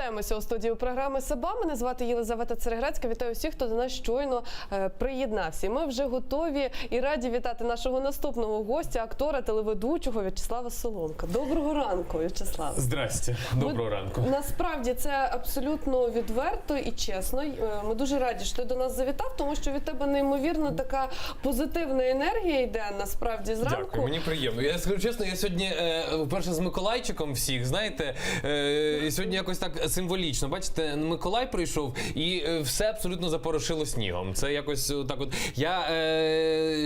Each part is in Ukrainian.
Повертаємося у студію програми «Саба». Мене звати Єлизавета Цереграцька. Вітаю всіх, хто до нас щойно приєднався. Ми вже готові і раді вітати нашого наступного гостя, актора, телеведучого В'ячеслава Соломка. Доброго ранку, В'ячеслав. Здрасте, доброго ранку. Насправді це абсолютно відверто і чесно. Ми дуже раді, що ти до нас завітав, тому що від тебе неймовірно така позитивна енергія йде, насправді, зранку. Дякую, мені приємно. Я скажу чесно, я сьогодні вперше з Миколайчиком всіх, знаєте, і сьогодні якось так символічно. Бачите, Миколай прийшов і все абсолютно запорошило снігом. Це якось так от. Я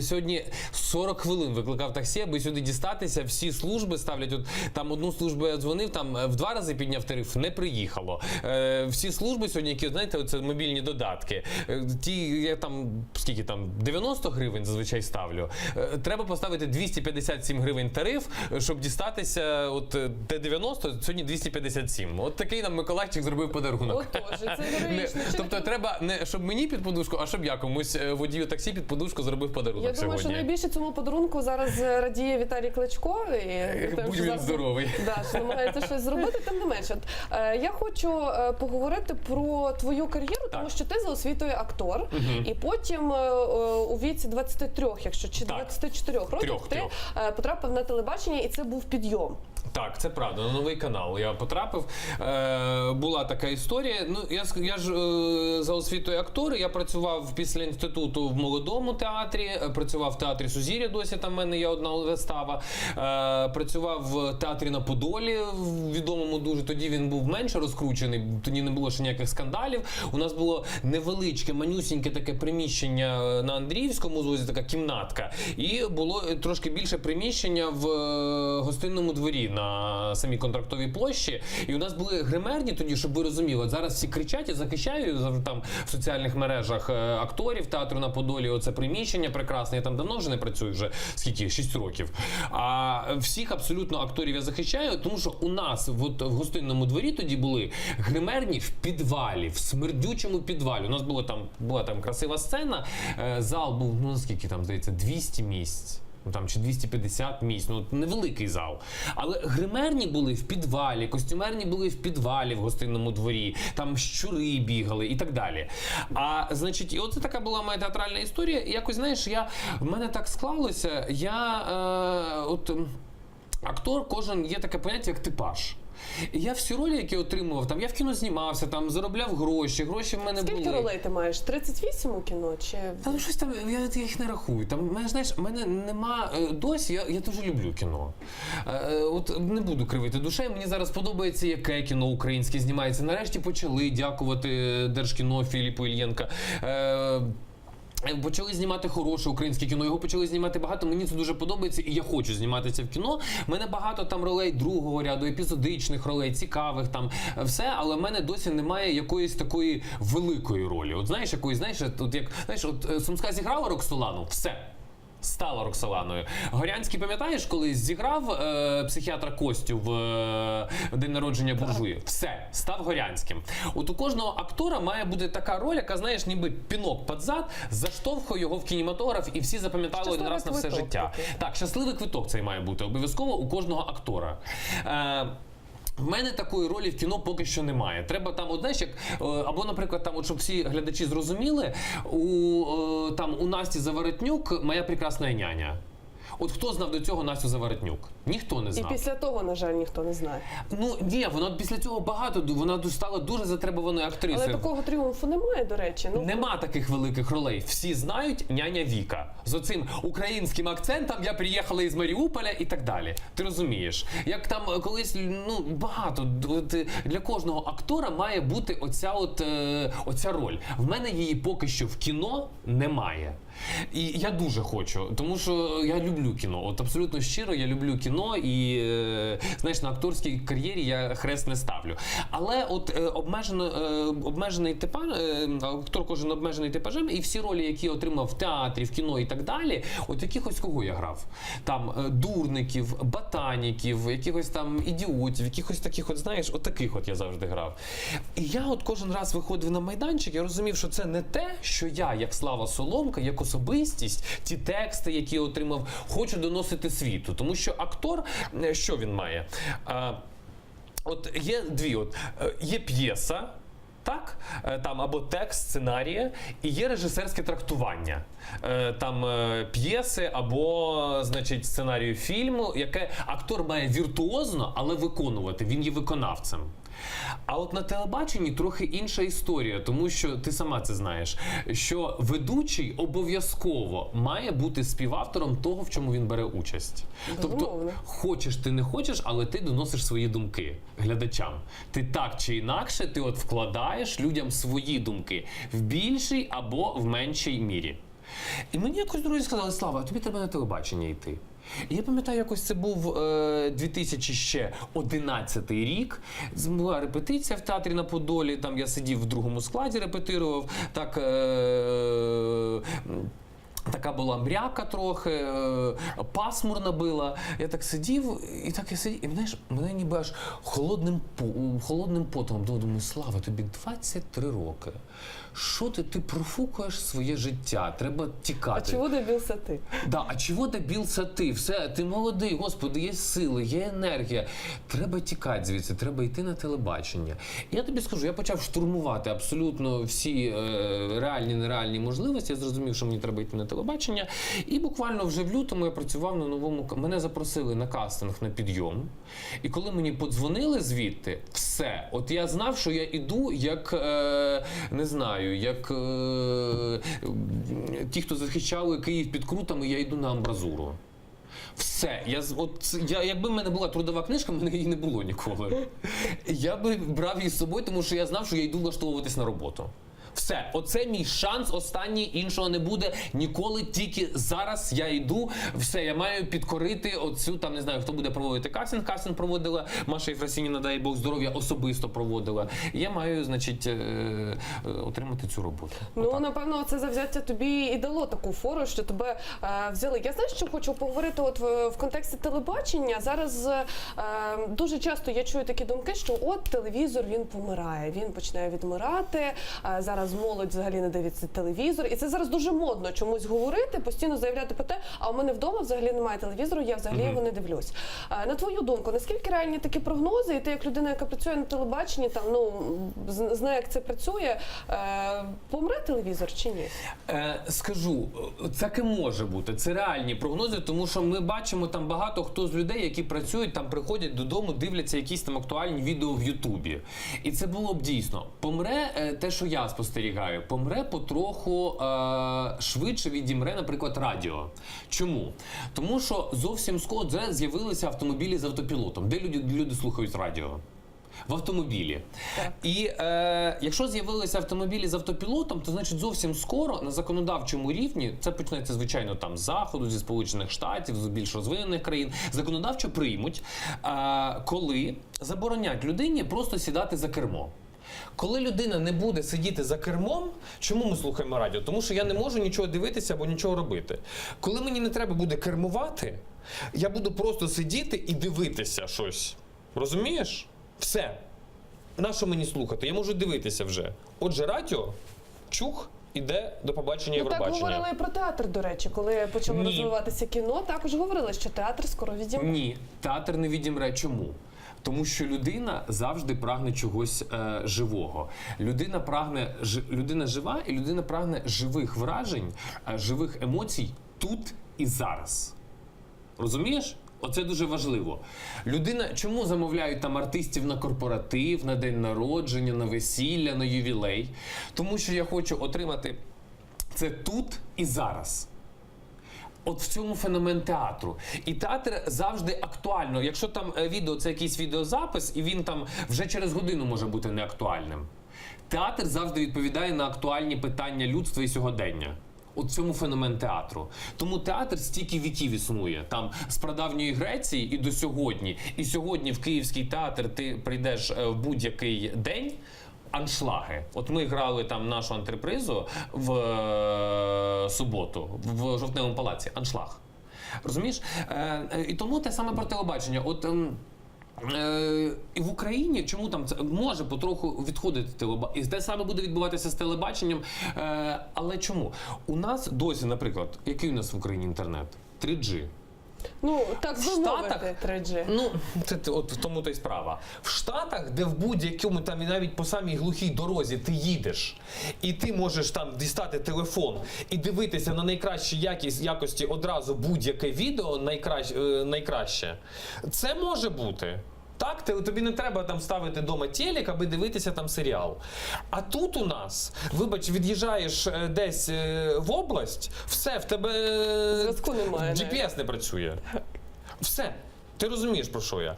сьогодні 40 хвилин викликав таксі, аби сюди дістатися. Всі служби ставлять, от там одну службу я дзвонив, там в 2 рази підняв тариф, не приїхало. Всі служби сьогодні, які, знаєте, оце мобільні додатки, ті, я там, скільки там, 90 гривень зазвичай ставлю. Треба поставити 257 гривень тариф, щоб дістатися, от де 90, сьогодні 257. От такий нам Миколайчик зробив подарунок. Отож, це героїчно. Тобто треба не щоб мені під подушку, а щоб я комусь водію таксі під подушку зробив подарунок сьогодні. Я думаю, сьогодні. що найбільше цьому подарунку зараз радіє Віталій Кличко. Будь він здоровий. Да, що намагається щось зробити, тим не менше. Я хочу поговорити про твою кар'єру, тому що ти за освітою актор, і потім у віці 23, якщо чи 24 років ти потрапив на телебачення, і це був підйом. Так, це правда, на новий канал я потрапив. Була така історія. Ну, я ж за освітою актор, я працював після інституту в Молодому театрі, працював в театрі Сузір'я, досі там в мене є одна вистава. Працював в театрі на Подолі, відомому дуже, тоді він був менше розкручений, тоді не було ще ніяких скандалів. У нас було невеличке, манюсіньке таке приміщення на Андріївському звозі, така кімнатка, і було трошки більше приміщення в гостинному дворі на самій Контрактовій площі. І у нас були гримерні тоді, щоб ви розуміли, от зараз всі кричать і захищають завжди там в соціальних мережах акторів театру на Подолі, оце приміщення прекрасне, я там давно вже не працюю, вже скільки, 6 років. А всіх абсолютно акторів я захищаю, тому що у нас в гостинному дворі тоді були гримерні в підвалі, в смердючому підвалі. У нас була там красива сцена, зал був, ну скільки там, здається, 200 місць. Ну, там, чи 250 місць, ну, невеликий зал. Але гримерні були в підвалі, костюмерні були в підвалі в гостинному дворі, там щури бігали і так далі. А, значить, і оце така була моя театральна історія. І якось, знаєш, в мене так склалося, актор, кожен, є таке поняття, як типаж. І я всі ролі, які отримував, там я в кіно знімався, там заробляв гроші в мене були. Скільки ролей ти маєш? 38 у кіно? Чи... Там щось там, я їх не рахую. Там, знаєш, в мене нема досі, я дуже люблю кіно. От не буду кривити душею, мені зараз подобається, яке кіно українське знімається. Нарешті почали дякувати Держкіно Філіпу Ільєнка. Почали знімати хороше українське кіно, його почали знімати багато, мені це дуже подобається і я хочу зніматися в кіно. У мене багато там ролей другого ряду, епізодичних ролей, цікавих там, все, але в мене досі немає якоїсь такої великої ролі. От знаєш, от Сумська зіграла Роксолану, все. Стала Роксоланою. Горянський, пам'ятаєш, колись зіграв психіатра Костю в день народження буржуї? Все, став Горянським. От у кожного актора має бути така роль, яка, знаєш, ніби пінок під зад, заштовхує його в кінематограф і всі запам'ятали один раз на все життя. Так, щасливий квиток цей має бути обов'язково у кожного актора. В мене такої ролі в кіно поки що немає. Треба там, знаєш, або, наприклад, там, щоб всі глядачі зрозуміли, у Насті Заворотнюк «Моя прекрасна няня». От хто знав до цього Настю Заворотнюк? Ніхто не знав. І після того, на жаль, ніхто не знає. Ну, ні, вона після цього вона стала дуже затребуваною актрисою. Але такого тріумфу немає, до речі. Нема таких великих ролей. Всі знають няня Віка. З оцим українським акцентом «я приїхала із Маріуполя» і так далі. Ти розумієш? Як там колись, багато. Для кожного актора має бути оця роль. В мене її поки що в кіно немає. І я дуже хочу, тому що я люблю кіно. От абсолютно щиро я люблю кіно і, знаєш, на акторській кар'єрі я хрест не ставлю. Але от обмежений типаж, актор кожен обмежений типажем, і всі ролі, які я отримав в театрі, в кіно і так далі, от якихось кого я грав? Там дурників, ботаніків, якихось там ідіотів, якихось таких от, знаєш, от таких от я завжди грав. І я от кожен раз виходив на майданчик, я розумів, що це не те, що я, як Слава Соломка, як особистість, ті тексти, які я отримав, хочу доносити світу. Тому що актор, що він має? от є дві. Є п'єса, так, там або текст, сценарія, і є режисерське трактування там п'єси або, значить, сценарію фільму, яке актор має віртуозно, але виконувати. Він є виконавцем. А от на телебаченні трохи інша історія, тому що ти сама це знаєш, що ведучий обов'язково має бути співавтором того, в чому він бере участь. Тобто, хочеш ти не хочеш, але ти доносиш свої думки глядачам. Ти так чи інакше, ти от вкладаєш людям свої думки в більшій або в меншій мірі. І мені якось друзі сказали: Слава, тобі треба на телебачення йти. І я пам'ятаю, якось це був 2011 рік. Була репетиція в театрі на Подолі, там я сидів в другому складі, репетирував. Так, така була мряка трохи, пасмурна була. Я так сидів, і так я сидів, і мене ніби аж холодним потом. Думаю, Слава, тобі 23 роки. Що ти профукаєш своє життя? Треба тікати. А чого добився ти? Да, а чого добився ти? Все, ти молодий, Господи, є сили, є енергія. Треба тікати звідси, треба йти на телебачення. І я тобі скажу, я почав штурмувати абсолютно всі реальні, нереальні можливості. Я зрозумів, що мені треба йти на телебачення. І буквально вже в лютому я працював на новому... Мене запросили на кастинг на підйом. І коли мені подзвонили звідти, все. От я знав, що я іду як, не знаю, як ті, хто захищали Київ під Крутами, я йду на амбразуру. Все. Якби в мене була трудова книжка, в мене її не було ніколи. Я би брав її з собою, тому що я знав, що я йду влаштовуватись на роботу. Все, оце мій шанс, останній, іншого не буде ніколи, тільки зараз я йду, все, я маю підкорити оцю, там, не знаю, хто буде проводити кастинг. Кастинг проводила Маша Єфросініна, дай Бог здоров'я, особисто проводила. І я маю, значить, отримати цю роботу. Ну, отак. напевно, це завзяття тобі і дало таку фору, що тебе взяли. Я, знаєш, що хочу поговорити от в контексті телебачення. Зараз дуже часто я чую такі думки, що от телевізор, він помирає, він починає відмирати, зараз молодь взагалі не дивиться телевізор. І це зараз дуже модно чомусь говорити, постійно заявляти про те, а у мене вдома взагалі немає телевізору, я взагалі його не дивлюсь. На твою думку, наскільки реальні такі прогнози, і ти як людина, яка працює на телебаченні, там, ну, знає, як це працює, помре телевізор чи ні? Скажу, таке може бути. Це реальні прогнози, тому що ми бачимо там багато хто з людей, які працюють, там приходять додому, дивляться якісь там актуальні відео в Ютубі. І це було б дійсно. Помре те, що я спостерігаю, помре потроху швидше відімре, наприклад, радіо. Чому? Тому що зовсім скоро з'явилися автомобілі з автопілотом. Де люди слухають радіо? В автомобілі. Так. І якщо з'явилися автомобілі з автопілотом, то значить зовсім скоро на законодавчому рівні, це почнеться, звичайно, там з Заходу, зі Сполучених Штатів, з більш розвинених країн, законодавчо приймуть, коли заборонять людині просто сідати за кермо. Коли людина не буде сидіти за кермом, чому ми слухаємо радіо? Тому що я не можу нічого дивитися або нічого робити. Коли мені не треба буде кермувати, я буду просто сидіти і дивитися щось. Розумієш? Все. Нащо мені слухати? Я можу дивитися вже. Отже, радіо, чух, іде до побачення Євробачення. Так говорили і про театр, до речі, коли почало розвиватися кіно, також говорили, що театр скоро відімре. Ні, театр не відімре. Чому? Тому що людина завжди прагне чогось живого. Людина жива, і людина прагне живих вражень, живих емоцій тут і зараз. Розумієш? Оце дуже важливо. Людина, чому замовляють там артистів на корпоратив, на день народження, на весілля, на ювілей? Тому що я хочу отримати це тут і зараз. От в цьому феномен театру. І театр завжди актуально. Якщо там відео, це якийсь відеозапис, і він там вже через годину може бути неактуальним. Театр завжди відповідає на актуальні питання людства і сьогодення. От цьому феномен театру. Тому театр стільки віків існує. Там з прадавньої Греції і до сьогодні. І сьогодні в Київський театр ти прийдеш в будь-який день, аншлаги. От ми грали там нашу антрепризу в суботу в Жовтневому палаці. Аншлаг. Розумієш? І тому те саме про телебачення. От і в Україні, чому там це може потроху відходити телебачення, і те саме буде відбуватися з телебаченням, але чому? У нас досі, наприклад, який у нас в Україні інтернет? 3G. Ну, так В би мовити, Штатах, 3G. ну, от в тому то й справа. В Штатах, де в будь-якому там і навіть по самій глухій дорозі ти їдеш, і ти можеш там дістати телефон і дивитися на найкращій якості одразу будь-яке відео, найкраще, це може бути. Так, тобі не треба там ставити вдома телек, аби дивитися там серіал. А тут у нас, вибач, від'їжджаєш десь в область, все, в тебе Зв'язку немає. GPS не працює. Все. Ти розумієш, про що я?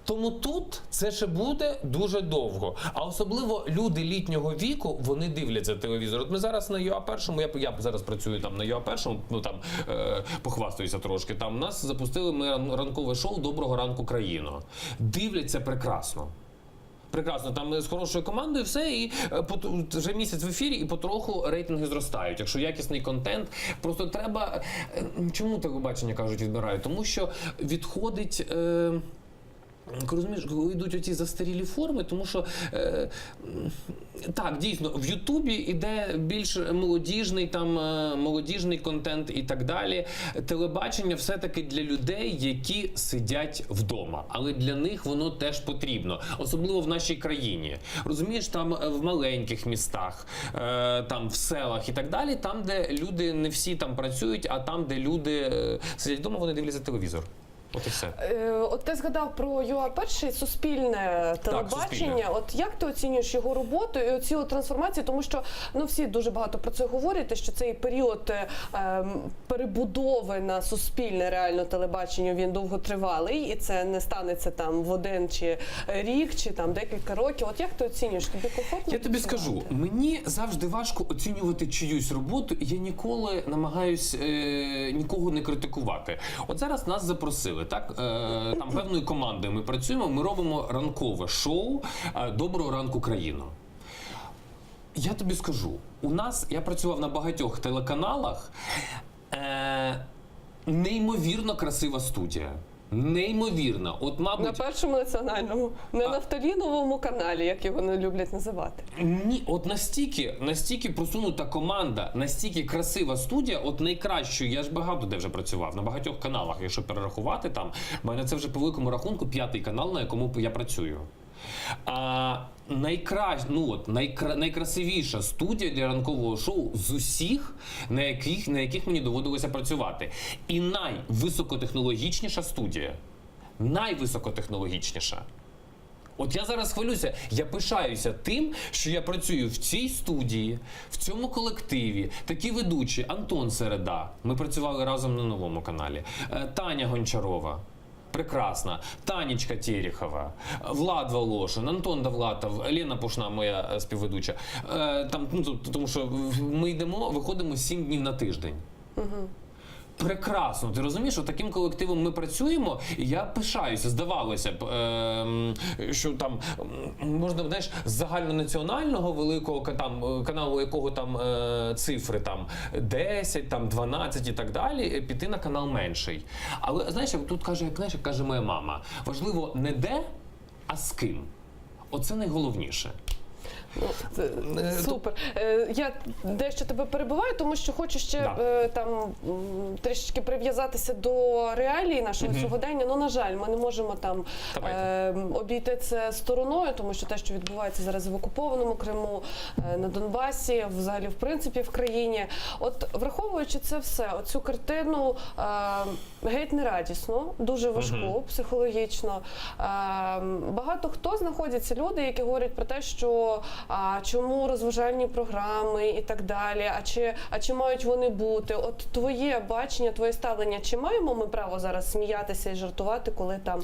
Тому тут це ще буде дуже довго. А особливо люди літнього віку, вони дивляться телевізор. От ми зараз на ЮА-1, я зараз працюю там на ЮА-1, ну там похвастаюся трошки. Там у нас запустили ми ранкове шоу «Доброго ранку, країно». Дивляться прекрасно. Прекрасно, там з хорошою командою все, і вже місяць в ефірі, і потроху рейтинги зростають. Якщо якісний контент, просто треба... Чому телебачення, кажуть, відбирають? Тому що відходить... Розумієш, коли йдуть оці застарілі форми, тому що так, дійсно, в Ютубі іде більш молодіжний контент і так далі. Телебачення все-таки для людей, які сидять вдома. Але для них воно теж потрібно. Особливо в нашій країні. Розумієш, там в маленьких містах, там в селах і так далі, там, де люди не всі там працюють, а там, де люди сидять вдома, вони дивляться телевізор. От і все. От ти згадав про ЮА-1, суспільне телебачення. суспільне. От як ти оцінюєш його роботу і оці трансформації? Тому що всі дуже багато про це говорять, що цей період перебудови на суспільне реально телебачення, він довготривалий, і це не станеться там в один чи рік, чи там декілька років. От як ти оцінюєш? Тобі комфортно? Я тобі скажу, мені завжди важко оцінювати чиюсь роботу, і я ніколи намагаюсь нікого не критикувати. От зараз нас запросили. Так, там певною командою ми працюємо, ми робимо ранкове шоу «Доброго ранку, країно». Я тобі скажу, я працював на багатьох телеканалах, неймовірно красива студія. Неймовірно. От, мабуть, На Першому національному, на нафталіновому каналі, як його не люблять називати. Ні, от настільки просунута команда, настільки красива студія, от найкращою, я ж багато де вже працював, на багатьох каналах, якщо перерахувати там, в мене це вже по великому рахунку 5-й канал, на якому я працюю. Найкрасивіша студія для ранкового шоу з усіх, на яких мені доводилося працювати. І найвисокотехнологічніша студія. Найвисокотехнологічніша. От я зараз хвилююся, я пишаюся тим, що я працюю в цій студії, в цьому колективі, такі ведучі, Антон Середа, ми працювали разом на Новому каналі, Таня Гончарова. Прекрасна. Танечка Терехова, Влад Волошин, Антон Довлатов, Лена Пушна, моя співведуча. Тому що ми виходимо 7 днів на тиждень. Прекрасно, ти розумієш, що таким колективом ми працюємо, і я пишаюся, здавалося б, що там можна, знаєш, з загальнонаціонального великого каналу, якого там цифри там 10, там 12 і так далі, піти на канал менший. Але, знаєш, як тут каже моя мама, важливо не де, а з ким. Оце найголовніше. Супер. Я дещо тебе перебиваю, тому що хочу ще там трішечки прив'язатися до реалій нашого сьогодення. Ну, на жаль, ми не можемо там обійти це стороною, тому що те, що відбувається зараз в окупованому Криму, на Донбасі, взагалі, в принципі, в країні. От, враховуючи це все, оцю картину геть нерадісну, дуже важку, психологічно. Багато хто знаходяться люди, які говорять про те, що чому розважальні програми і так далі, а чи мають вони бути? От твоє бачення, твоє ставлення, чи маємо ми право зараз сміятися і жартувати, коли там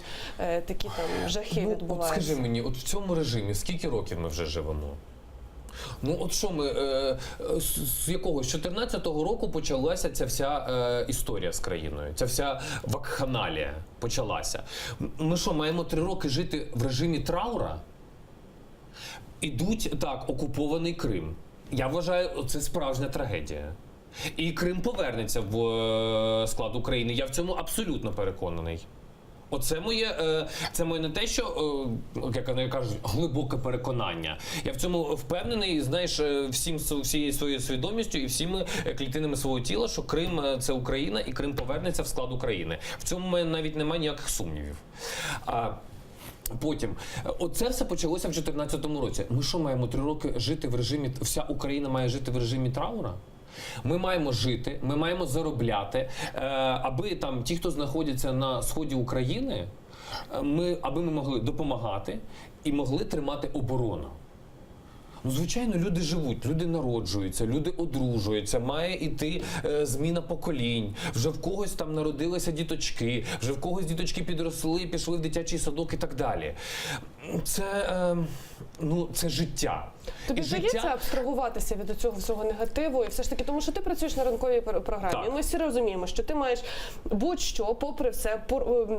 такі там жахи відбуваються? От скажи мені, от в цьому режимі скільки років ми вже живемо? Ну от що ми, з якогось 14-го року почалася ця вся історія з країною, ця вся вакханалія почалася. Ми що, маємо 3 роки жити в режимі траура? Ідуть, так, окупований Крим. Я вважаю, це справжня трагедія. І Крим повернеться в склад України. Я в цьому абсолютно переконаний. Це моє не те, що, як кажуть, глибоке переконання. Я в цьому впевнений, знаєш, всією своєю свідомістю і всіми клітинами свого тіла, що Крим – це Україна, і Крим повернеться в склад України. В цьому в мене навіть немає ніяких сумнівів. Потім, оце все почалося в 2014 році. Ми що, маємо 3 роки жити в режимі, вся Україна має жити в режимі траура? Ми маємо жити, ми маємо заробляти, аби там ті, хто знаходяться на сході України, аби ми могли допомагати і могли тримати оборону. Ну, звичайно, люди живуть, люди народжуються, люди одружуються, має йти зміна поколінь. Вже в когось там народилися діточки, вже в когось діточки підросли, пішли в дитячий садок і так далі. Це життя. Тобі вдається абстрагуватися від цього всього негативу, і все ж таки, тому що ти працюєш на ранковій програмі. Так. І ми всі розуміємо, що ти маєш будь-що, попри все,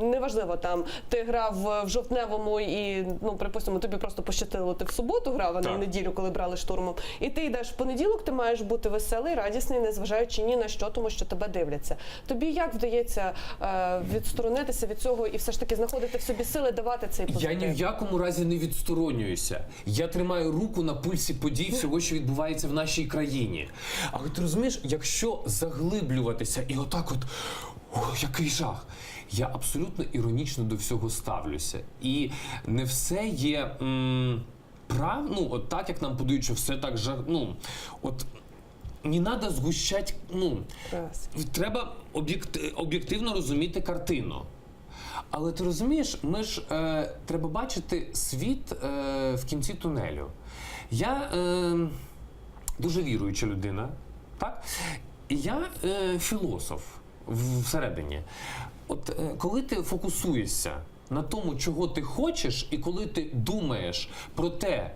неважливо, там, ти грав в жовтневому і, припустимо, тобі просто пощастило, ти в суботу грав, а не в неділю, коли брали штурмом. І ти йдеш в понеділок, ти маєш бути веселий, радісний, незважаючи ні на що, тому що тебе дивляться. Тобі як вдається відсторонитися від цього і все ж таки знаходити в собі сили давати цей позитив? Я ні в якому разі не відсторонююся. Я тримаю руку на пульсі подій всього, що відбувається в нашій країні. Але ти розумієш, якщо заглиблюватися і отак Який жах! Я абсолютно іронічно до всього ставлюся. І не все є так, як нам подають, що все так не треба згущати, треба об'єктивно розуміти картину. Але ти розумієш, треба бачити світ в кінці тунелю. Я дуже віруюча людина, так? І я філософ всередині. Коли ти фокусуєшся на тому, чого ти хочеш, і коли ти думаєш про те,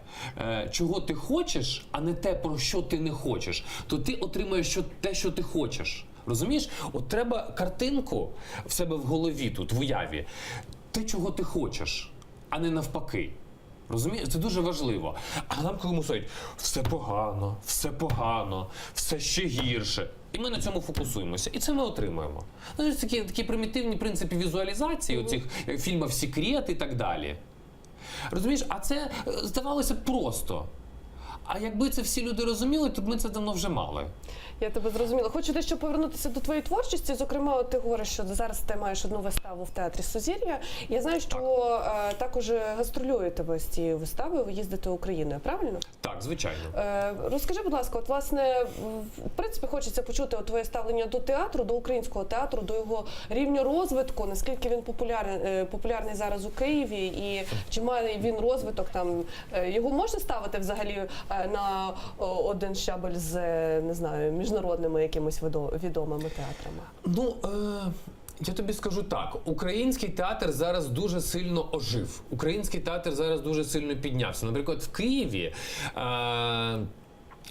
чого ти хочеш, а не те, про що ти не хочеш, то ти отримаєш те, що ти хочеш. Розумієш? Треба картинку в себе в голові тут, в уяві. Те, чого ти хочеш, а не навпаки. Розумієш? Це дуже важливо. А нам коли мусить, все погано, все ще гірше. І ми на цьому фокусуємося. І це ми отримуємо. Такі примітивні принципи візуалізації, оцих фільмів «Секрет» і так далі. Розумієш? А це здавалося просто. А якби це всі люди розуміли, то б ми це давно вже мали. Я тебе зрозуміла. Хочу дещо повернутися до твоєї творчості. Зокрема, ти говориш, що зараз ти маєш одну виставу в театрі «Сузір'я». Я знаю, що також гастролюєте ви з цією виставою, ви їздите Україною, правильно? Так, звичайно. Розкажи, будь ласка, власне, в принципі, хочеться почути твоє ставлення до театру, до українського театру, до його рівня розвитку, наскільки він популярний зараз у Києві, і чи має він розвиток там. Його можна ставити взагалі на один щабель з, не знаю, міжнародними якимись відомими театрами? Я тобі скажу так, український театр зараз дуже сильно ожив. Український театр зараз дуже сильно піднявся. Наприклад, в Києві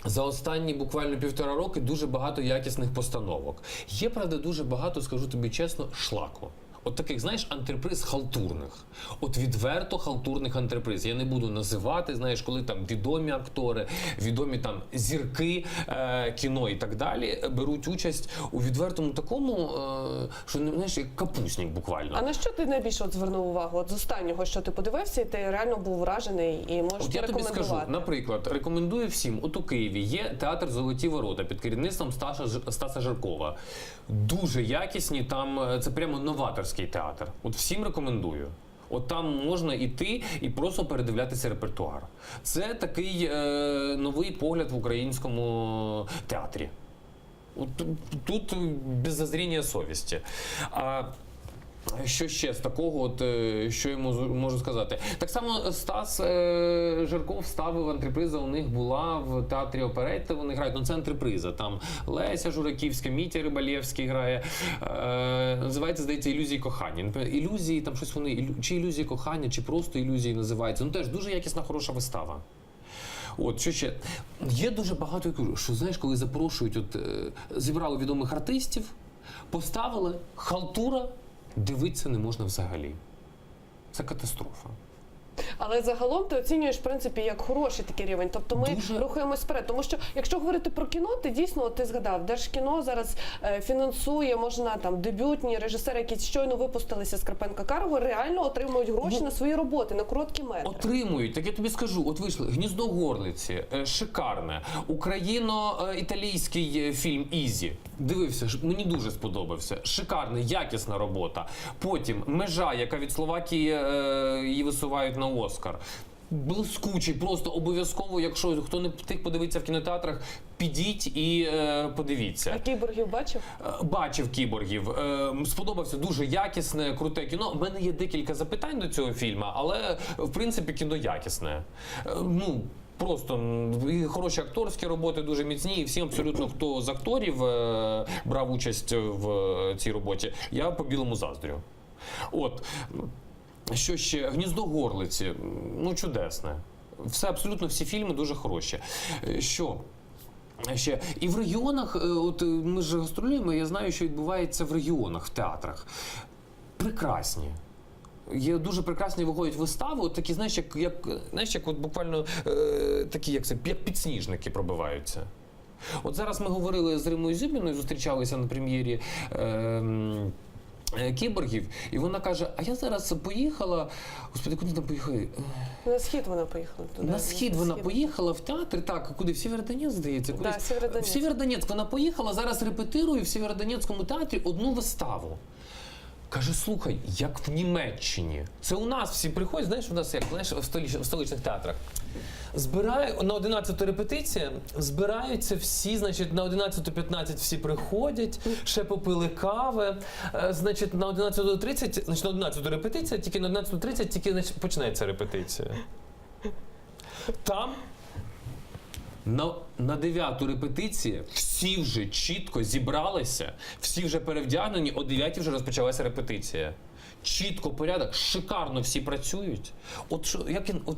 за останні буквально 1,5 роки дуже багато якісних постановок. Є, правда, дуже багато, скажу тобі чесно, шлаку. Таких, знаєш, антреприз халтурних. Відверто халтурних антреприз. Я не буду називати, знаєш, коли там відомі актори, відомі там зірки кіно і так далі беруть участь у відвертому такому, що, знаєш, як капусник буквально. А на що ти найбільше звернув увагу? З останнього, що ти подивився, і ти реально був вражений і можеш я тобі рекомендувати? скажу, наприклад, рекомендую всім, у Києві є театр «Золоті ворота» під керівництвом Стаса Жаркова. Дуже якісні, там це прямо новаторський театр. Всім рекомендую. Там можна йти і просто передивлятися репертуар. Це такий новий погляд в українському театрі. Тут без зазріння совісті. Що ще з такого, що я можу сказати? Так само Стас Жарков ставив антреприза, у них була в театрі оперетти, вони грають, це антреприза, там Леся Жураківська, Мітя Рибалєвський грає, називається, здається, «Ілюзії кохання». Ілюзії, там щось вони, чи ілюзії кохання, чи просто ілюзії називаються, теж дуже якісна, хороша вистава. Що ще? Є дуже багато, що, знаєш, коли запрошують, зібрали відомих артистів, поставили, халтура, дивитися не можна взагалі. Це катастрофа. Але загалом ти оцінюєш, в принципі, як хороший такий рівень. Тобто ми рухаємось вперед. Тому що, якщо говорити про кіно, ти дійсно, от ти згадав, Держкіно зараз фінансує, можна там дебютні режисери, які щойно випустилися з Карпенка-Карго, реально отримують гроші на свої роботи, на короткі метри. Отримують, так я тобі скажу, от вийшли «Гніздо горлиці», шикарне, україно-італійський фільм «Ізі». Дивився, мені дуже сподобався. Шикарна, якісна робота. Потім «Межа», яка від Словакії її висувають на Оскар. Блискучий, просто обов'язково, якщо хто не встиг подивитися в кінотеатрах, підіть і подивіться. А «Кіборгів» бачив? Бачив «Кіборгів». Сподобався, дуже якісне, круте кіно. У мене є декілька запитань до цього фільму, але, в принципі, кіно якісне. Ну, просто і хороші акторські роботи, дуже міцні, і всім абсолютно, хто з акторів брав участь в цій роботі, я по білому заздрю. От. Що ще? «Гніздо горлиці». Ну, чудесне. Все, абсолютно всі фільми дуже хороші. Що? Ще. І в регіонах, от ми ж гастролюємо, я знаю, що відбувається в регіонах, в театрах. Прекрасні. Є дуже прекрасні виходять вистави, от такі, знаєш, як от буквально такі, як підсніжники пробиваються. От зараз ми говорили з Римою Зюбліною, зустрічалися на прем'єрі «Кіборгів», і вона каже, а я зараз поїхала, господи, куди там поїхала? На схід вона поїхала туди. На схід вона поїхала в театр, так, куди? В Сєвєродонецьк, здається? Так, Сєвєродонецьк. В Сєвєродонецьк вона поїхала, зараз репетирує в Сєвєродонецькому театрі одну виставу. Каже, слухай, як в Німеччині. Це у нас всі приходять, знаєш, у нас як, знаєш, в столичних театрах. На 11-ту репетиція збираються всі, значить, на 11:15 всі приходять, ще попили кави, значить, на 11:30, значить, на 11-ту репетиція, тільки на 11:30 тільки, значить, почнеться репетиція. Там на 9-ту репетицію всі вже чітко зібралися, всі вже перевдягнені, о 9-й вже розпочалася репетиція. Чітко, порядок, шикарно всі працюють. От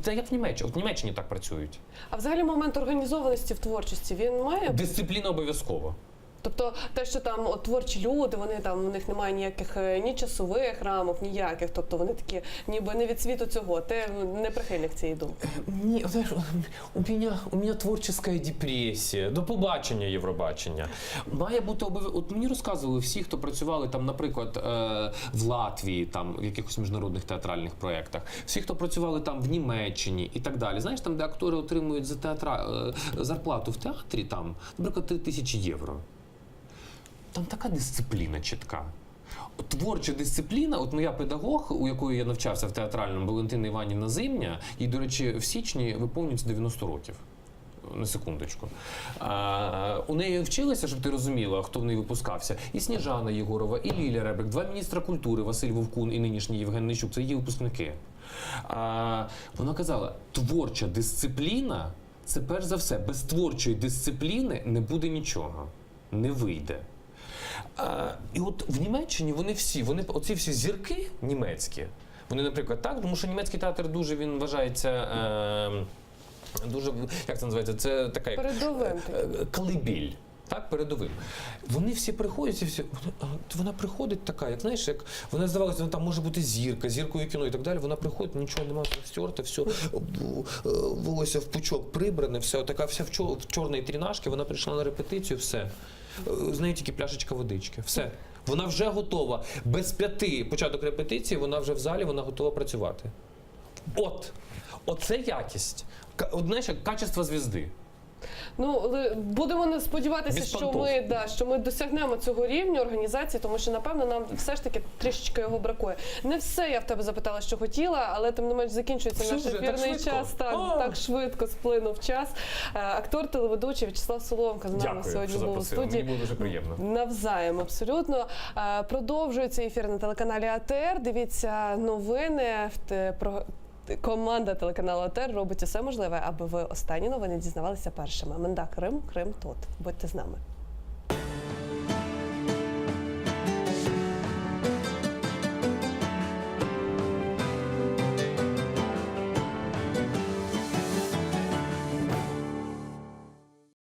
як в Німеччині? От в Німеччині так працюють. А взагалі момент організованості в творчості, він має? Дисципліна обов'язково. Тобто те, що там от, творчі люди, вони там, у них немає ніяких ні часових рамок, ніяких, тобто вони такі ніби не від світу цього. Ти не прихильник цієї думки? Ні, знаєш, у мене творча депресія, до побачення, Євробачення. Має бути от мені розказували всі, хто працювали там, наприклад, в Латвії, там, в якихось міжнародних театральних проєктах, всі, хто працювали там в Німеччині і так далі. Знаєш, там, де актори отримують зарплату в театрі, там, наприклад, 3000 євро. Там така дисципліна чітка. Творча дисципліна, от моя педагог, у якої я навчався в театральному, Валентина Іванівна Зимня, їй, до речі, в січні виповнюється 90 років. На секундочку. У неї вчилися, щоб ти розуміла, хто в неї випускався, і Сніжана Єгорова, і Ліля Ребек, 2 міністра культури, Василь Вовкун і нинішній Євген Нищук, це її випускники. Вона казала, творча дисципліна – це перш за все, без творчої дисципліни не буде нічого, не вийде. І от в Німеччині оці всі зірки німецькі, вони, наприклад, так, тому що німецький театр дуже, він вважається, дуже, як це називається, це така, як колибіль. Так, передовим. Вони всі приходять, і всі, вона приходить така, як, знаєш, як вона здавалася, вона там може бути зіркою кіно і так далі, вона приходить, нічого немає, стерте, все, волосся в пучок прибране, все, така вся в чорній трінашці, вона прийшла на репетицію, все. З нею тільки пляшечка водички, все. Вона вже готова. Без 5 початок репетиції, вона вже в залі, вона готова працювати. Оце якість. Знаєш, як качество звізди. Ну, будемо сподіватися, що ми досягнемо цього рівня організації, тому що, напевно, нам все ж таки трішечки його бракує. Не все я в тебе запитала, що хотіла, але тим не менш закінчується наш ефірний час. Так швидко сплинув час. Актор, телеведучий В'ячеслав Соломка з нами сьогодні був у студії. Мені було дуже приємно. Навзаєм, абсолютно. Продовжується ефір на телеканалі АТР. Дивіться новини. Команда телеканалу АТР робить усе можливе, аби ви останні новини дізнавалися першими. Менда Крим, Крим тут. Будьте з нами.